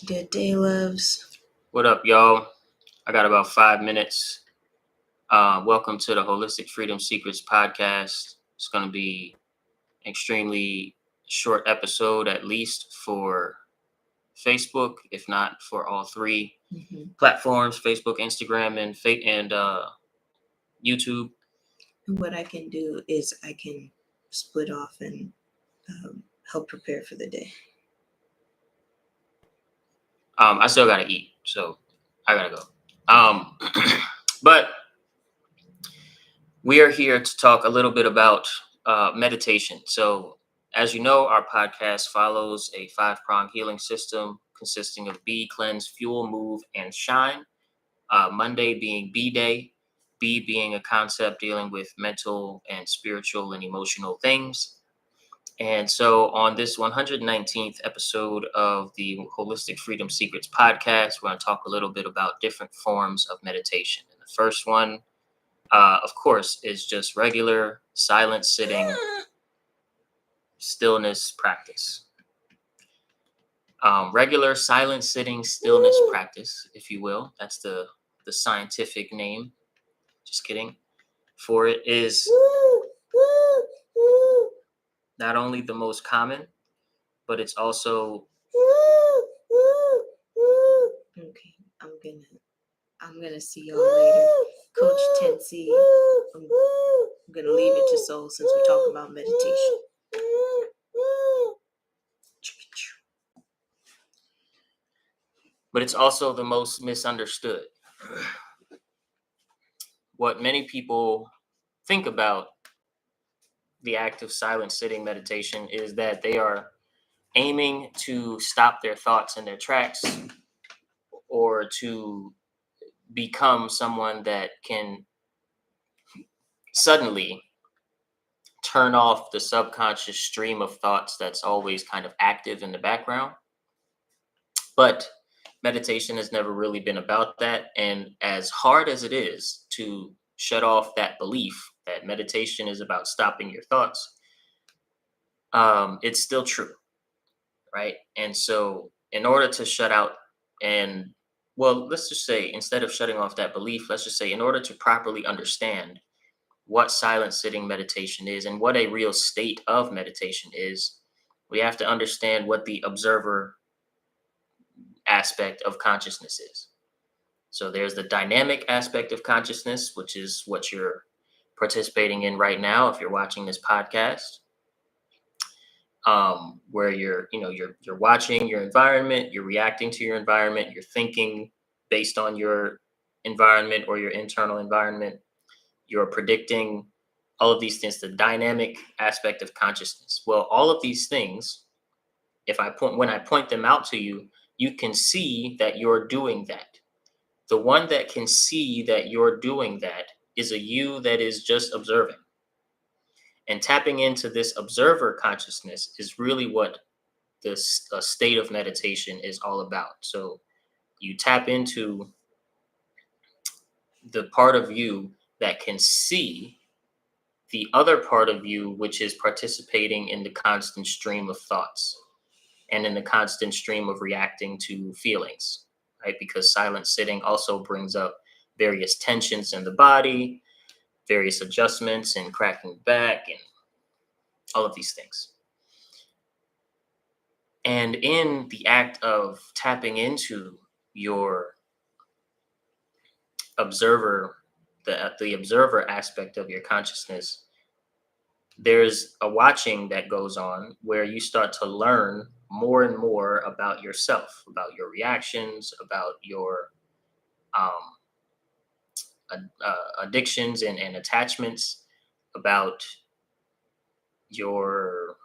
Good day, loves. What up, y'all? I got about 5 minutes. Welcome to the Holistic Freedom Secrets podcast. It's going to be an extremely short episode, at least for Facebook, if not for all three platforms: Facebook, Instagram, and YouTube. And what I can do is I can split off and help prepare for the day. I still got to eat, so I got to go. But we are here to talk a little bit about meditation. So, as you know, our podcast follows a 5-prong healing system consisting of be, cleanse, fuel, move, and shine. Monday being B Day, B being a concept dealing with mental and spiritual and emotional things. And so, on this 119th episode of the Holistic Freedom Secrets podcast, we're going to talk a little bit about different forms of meditation. And the first one, of course, is just regular silent sitting stillness practice. Regular silent sitting stillness practice, if you will. That's the scientific name. Just kidding. For it is not only the most common, but it's also Okay, I'm gonna see y'all later. Coach Tensi, I'm gonna leave it to Soul since we're talking about meditation. But it's also the most misunderstood. What many people think about the act of silent sitting meditation is that they are aiming to stop their thoughts in their tracks or to become someone that can suddenly turn off the subconscious stream of thoughts that's always kind of active in the background. But meditation has never really been about that. And as hard as it is to shut off that belief that meditation is about stopping your thoughts, it's still true, right? And so in order to shut out let's just say, instead of shutting off that belief, let's just say, in order to properly understand what silent sitting meditation is and what a real state of meditation is, we have to understand what the observer aspect of consciousness is. So there's the dynamic aspect of consciousness, which is what you're participating in right now if you're watching this podcast, where you're watching your environment, you're reacting to your environment, you're thinking based on your environment or your internal environment, you're predicting, all of these things, the dynamic aspect of consciousness. Well, all of these things, when I point them out to you, you can see that you're doing that. The one that can see that you're doing that is a you that is just observing. And tapping into this observer consciousness is really what this state of meditation is all about. So you tap into the part of you that can see the other part of you, which is participating in the constant stream of thoughts and in the constant stream of reacting to feelings, right? Because silent sitting also brings up various tensions in the body, various adjustments and cracking back and all of these things. And in the act of tapping into your observer, the observer aspect of your consciousness, there's a watching that goes on where you start to learn more and more about yourself, about your reactions, about your addictions and attachments, about your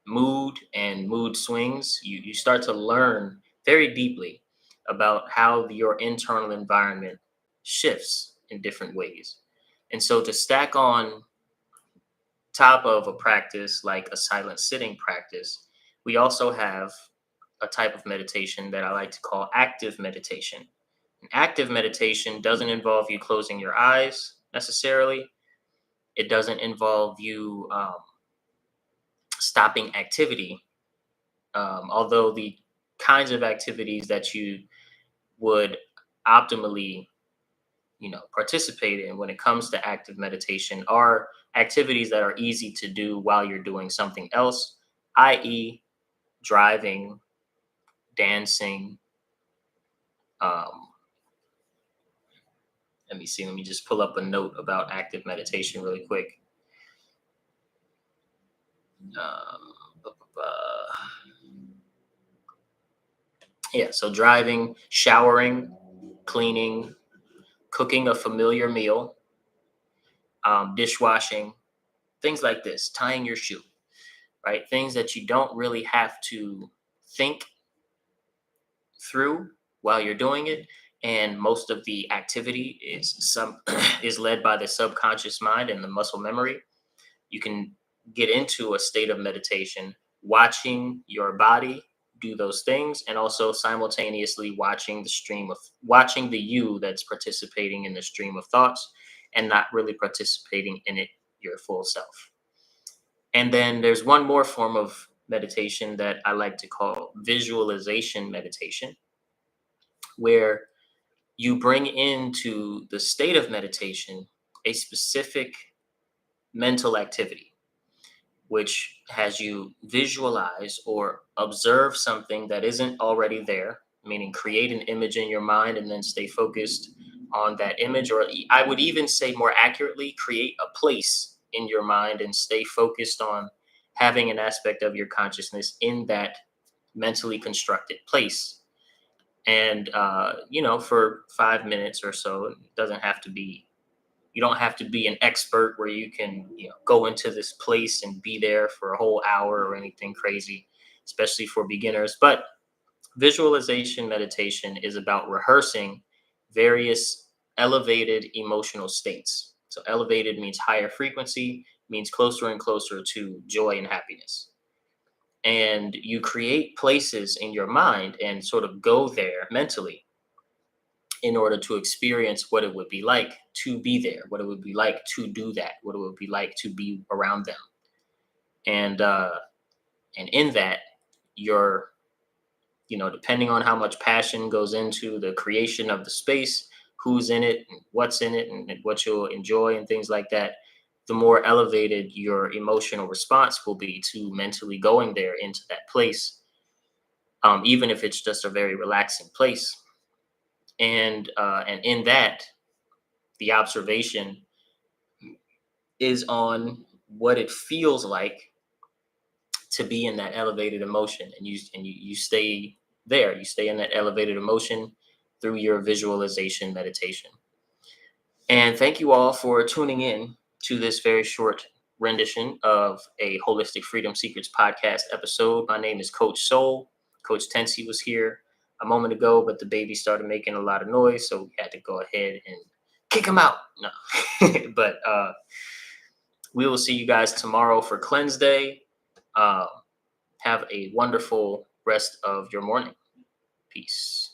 mood and mood swings. You start to learn very deeply about how your internal environment shifts in different ways. And so to stack on top of a practice like a silent sitting practice, we also have a type of meditation that I like to call active meditation. And active meditation doesn't involve you closing your eyes necessarily. It doesn't involve you stopping activity, although the kinds of activities that you would optimally, participate in when it comes to active meditation are activities that are easy to do while you're doing something else, i.e., driving, dancing. Um, let me see. Let me just pull up a note about active meditation really quick. Bu- bu- Yeah, so driving, showering, cleaning, cooking a familiar meal, dishwashing, things like this, tying your shoe, right? Things that you don't really have to think through while you're doing it. And most of the activity is led by the subconscious mind and the muscle memory. You can get into a state of meditation watching your body do those things, and also simultaneously watching the you that's participating in the stream of thoughts and not really participating in it your full self. And then there's one more form of meditation that I like to call visualization meditation, where you bring into the state of meditation a specific mental activity, which has you visualize or observe something that isn't already there, meaning create an image in your mind and then stay focused on that image. Or I would even say more accurately, create a place in your mind and stay focused on having an aspect of your consciousness in that mentally constructed place. And, for 5 minutes or so, it doesn't have to be you don't have to be an expert where you can go into this place and be there for a whole hour or anything crazy, especially for beginners. But visualization meditation is about rehearsing various elevated emotional states. So elevated means higher frequency, means closer and closer to joy and happiness. And you create places in your mind and sort of go there mentally in order to experience what it would be like to be there, what it would be like to do that, what it would be like to be around them. And in that, you're, depending on how much passion goes into the creation of the space, who's in it, and what's in it, and what you'll enjoy, and things like that, the more elevated your emotional response will be to mentally going there into that place, even if it's just a very relaxing place. And in that, the observation is on what it feels like to be in that elevated emotion, and you stay there. You stay in that elevated emotion through your visualization meditation. And thank you all for tuning in to this very short rendition of a Holistic Freedom Secrets podcast episode. My name is Coach Soul. Coach Tensi was here a moment ago, but the baby started making a lot of noise, so we had to go ahead and kick him out. No, but we will see you guys tomorrow for Cleanse Day. Uh, have a wonderful rest of your morning. Peace.